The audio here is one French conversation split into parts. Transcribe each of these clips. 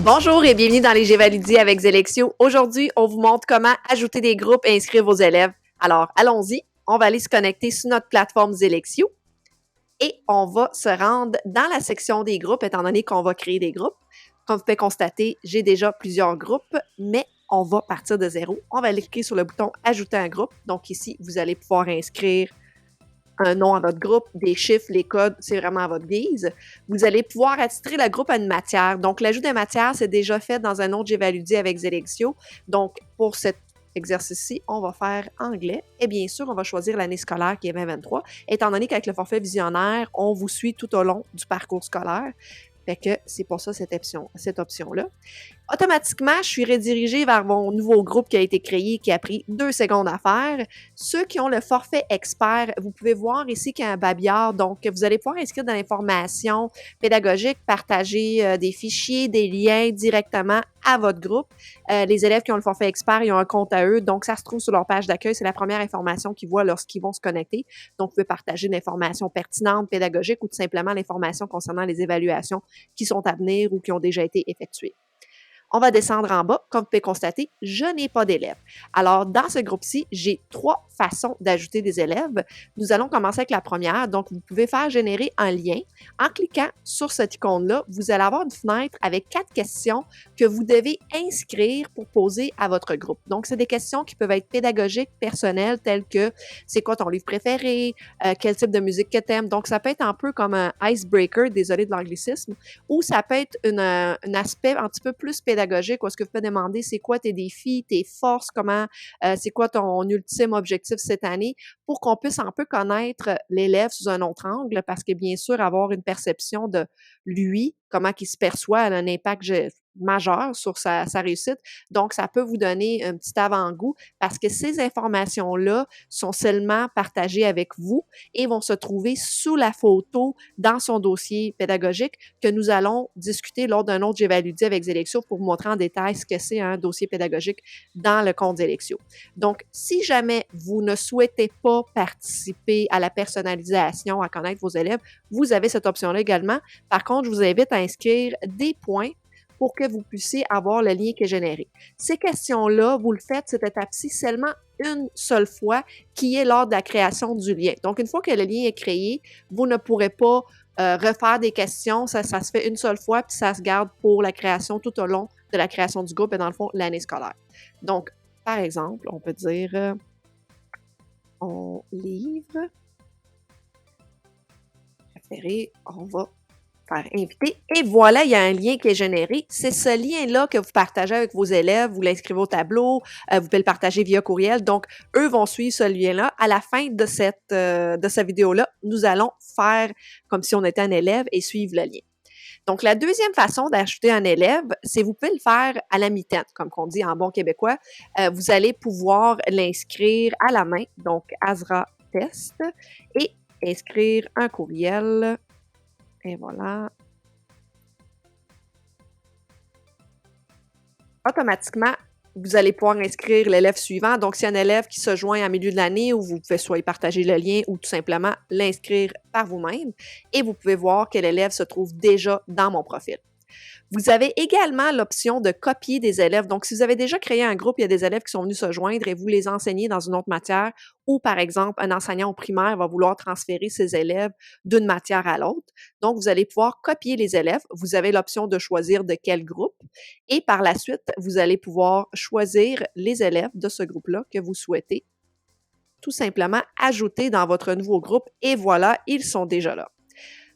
Bonjour et bienvenue dans les Gévaludis avec Zélexio. Aujourd'hui, on vous montre comment ajouter des groupes et inscrire vos élèves. Alors, allons-y. On va aller se connecter sur notre plateforme Zélexio et on va se rendre dans la section des groupes, étant donné qu'on va créer des groupes. Comme vous pouvez constater, j'ai déjà plusieurs groupes, mais on va partir de zéro. On va cliquer sur le bouton « Ajouter un groupe ». Donc ici, vous allez pouvoir inscrire un nom à votre groupe, des chiffres, les codes, c'est vraiment à votre guise. Vous allez pouvoir attitrer le groupe à une matière. Donc, l'ajout de matière, c'est déjà fait dans un autre Gévaludi avec Zélexio. Donc, pour cet exercice-ci, on va faire anglais. Et bien sûr, on va choisir l'année scolaire qui est 2023, étant donné qu'avec le forfait visionnaire, on vous suit tout au long du parcours scolaire. Fait que c'est pour ça cette option-là. Automatiquement, je suis redirigée vers mon nouveau groupe qui a été créé, qui a pris 2 secondes à faire. Ceux qui ont le forfait expert, vous pouvez voir ici qu'il y a un babillard. Donc, vous allez pouvoir inscrire de l'information pédagogique, partager des fichiers, des liens directement à votre groupe. Les élèves qui ont le forfait expert, ils ont un compte à eux. Donc, ça se trouve sur leur page d'accueil. C'est la première information qu'ils voient lorsqu'ils vont se connecter. Donc, vous pouvez partager de l'information pertinente, pédagogique ou tout simplement l'information concernant les évaluations qui sont à venir ou qui ont déjà été effectuées. On va descendre en bas. Comme vous pouvez constater, je n'ai pas d'élèves. Alors, dans ce groupe-ci, j'ai 3 façons d'ajouter des élèves. Nous allons commencer avec la première. Donc, vous pouvez faire générer un lien. En cliquant sur cette icône-là, vous allez avoir une fenêtre avec 4 questions que vous devez inscrire pour poser à votre groupe. Donc, c'est des questions qui peuvent être pédagogiques, personnelles, telles que c'est quoi ton livre préféré, quel type de musique que tu aimes. Donc, ça peut être un peu comme un icebreaker, désolé de l'anglicisme, ou ça peut être un aspect un petit peu plus pédagogique où est-ce que vous pouvez demander c'est quoi tes défis, tes forces, c'est quoi ton ultime objectif cette année pour qu'on puisse un peu connaître l'élève sous un autre angle parce que bien sûr, avoir une perception de lui, comment il se perçoit, elle a un impact majeur sur sa réussite. Donc, ça peut vous donner un petit avant-goût parce que ces informations-là sont seulement partagées avec vous et vont se trouver sous la photo dans son dossier pédagogique que nous allons discuter lors d'un autre Gévaludi avec Zélexio pour vous montrer en détail ce que c'est un dossier pédagogique dans le compte Zélexio. Donc, si jamais vous ne souhaitez pas participer à la personnalisation, à connaître vos élèves, vous avez cette option-là également. Par contre, je vous invite à inscrire des points pour que vous puissiez avoir le lien qui est généré. Ces questions-là, vous le faites, cette étape-ci, seulement une seule fois, qui est lors de la création du lien. Donc, une fois que le lien est créé, vous ne pourrez pas refaire des questions. Ça se fait une seule fois, puis ça se garde pour la création tout au long de la création du groupe et dans le fond, l'année scolaire. Donc, par exemple, on peut dire on livre préféré, on va faire inviter. Et voilà, il y a un lien qui est généré. C'est ce lien-là que vous partagez avec vos élèves, vous l'inscrivez au tableau, vous pouvez le partager via courriel. Donc, eux vont suivre ce lien-là. À la fin de cette vidéo-là, nous allons faire comme si on était un élève et suivre le lien. Donc, la deuxième façon d'ajouter un élève, c'est vous pouvez le faire à la mitaine, comme on dit en bon québécois. Vous allez pouvoir l'inscrire à la main, donc Azra Test, et inscrire un courriel. Et voilà. Automatiquement, vous allez pouvoir inscrire l'élève suivant. Donc, s'il y a un élève qui se joint en milieu de l'année, ou vous pouvez soit y partager le lien ou tout simplement l'inscrire par vous-même. Et vous pouvez voir que l'élève se trouve déjà dans mon profil. Vous avez également l'option de copier des élèves. Donc, si vous avez déjà créé un groupe, il y a des élèves qui sont venus se joindre et vous les enseignez dans une autre matière ou, par exemple, un enseignant au primaire va vouloir transférer ses élèves d'une matière à l'autre. Donc, vous allez pouvoir copier les élèves. Vous avez l'option de choisir de quel groupe et par la suite, vous allez pouvoir choisir les élèves de ce groupe-là que vous souhaitez tout simplement ajouter dans votre nouveau groupe et voilà, ils sont déjà là.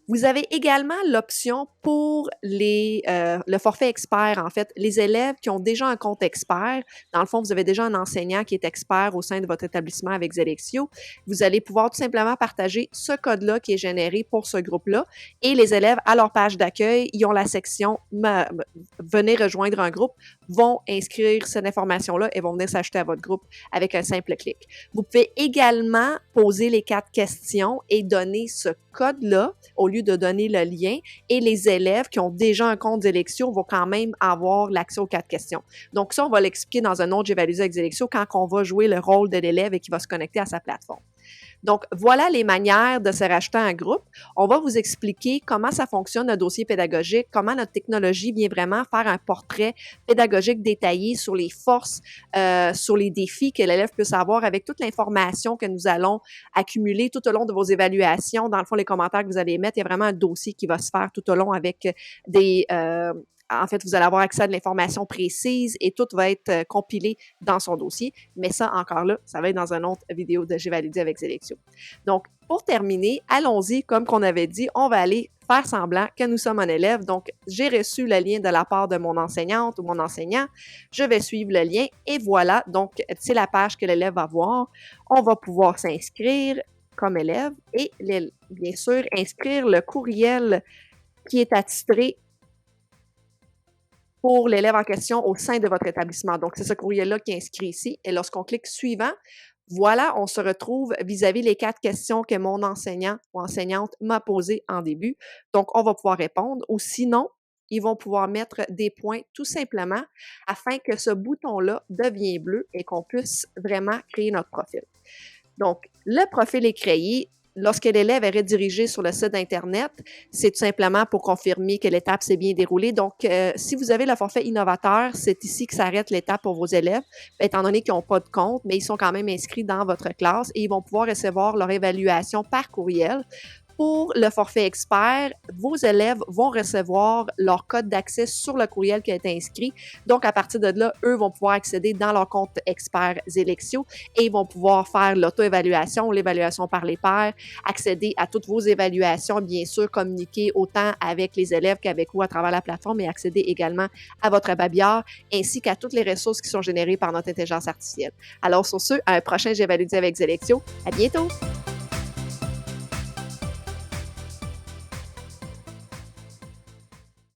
Vous avez également l'option pour le forfait expert, en fait, les élèves qui ont déjà un compte expert. Dans le fond, vous avez déjà un enseignant qui est expert au sein de votre établissement avec Zélexio. Vous allez pouvoir tout simplement partager ce code-là qui est généré pour ce groupe-là et les élèves, à leur page d'accueil, ils ont la section « Venez rejoindre un groupe », vont inscrire cette information-là et vont venir s'ajouter à votre groupe avec un simple clic. Vous pouvez également poser les 4 questions et donner ce code-là au lieu de donner le lien et les élèves qui ont déjà un compte Zélexio vont quand même avoir l'accès aux 4 questions. Donc ça, on va l'expliquer dans un autre Gévaludi avec Zélexio quand on va jouer le rôle de l'élève et qui va se connecter à sa plateforme. Donc, voilà les manières de se rajouter en groupe. On va vous expliquer comment ça fonctionne un dossier pédagogique, comment notre technologie vient vraiment faire un portrait pédagogique détaillé sur les forces, sur les défis que l'élève peut savoir avec toute l'information que nous allons accumuler tout au long de vos évaluations. Dans le fond, les commentaires que vous allez mettre, il y a vraiment un dossier qui va se faire tout au long avec des... en fait, vous allez avoir accès à de l'information précise et tout va être compilé dans son dossier. Mais ça, encore là, ça va être dans une autre vidéo de J'ai validé avec Zélexio. Donc, pour terminer, allons-y, comme qu'on avait dit, on va aller faire semblant que nous sommes un élève. Donc, j'ai reçu le lien de la part de mon enseignante ou mon enseignant. Je vais suivre le lien et voilà. Donc, c'est la page que l'élève va voir. On va pouvoir s'inscrire comme élève et, bien sûr, inscrire le courriel qui est attitré pour l'élève en question au sein de votre établissement. Donc, c'est ce courriel-là qui est inscrit ici. Et lorsqu'on clique suivant, voilà, on se retrouve vis-à-vis les 4 questions que mon enseignant ou enseignante m'a posées en début. Donc, on va pouvoir répondre ou sinon, ils vont pouvoir mettre des points tout simplement afin que ce bouton-là devienne bleu et qu'on puisse vraiment créer notre profil. Donc, le profil est créé. Lorsque l'élève est redirigé sur le site Internet, c'est tout simplement pour confirmer que l'étape s'est bien déroulée. Donc, si vous avez le forfait innovateur, c'est ici que s'arrête l'étape pour vos élèves, étant donné qu'ils n'ont pas de compte, mais ils sont quand même inscrits dans votre classe et ils vont pouvoir recevoir leur évaluation par courriel. Pour le forfait expert, vos élèves vont recevoir leur code d'accès sur le courriel qui a été inscrit. Donc, à partir de là, eux vont pouvoir accéder dans leur compte expert Zélexio et ils vont pouvoir faire l'auto-évaluation, l'évaluation par les pairs, accéder à toutes vos évaluations, bien sûr, communiquer autant avec les élèves qu'avec vous à travers la plateforme et accéder également à votre babillard ainsi qu'à toutes les ressources qui sont générées par notre intelligence artificielle. Alors, sur ce, à un prochain J'ai validé avec Zélexio. À bientôt!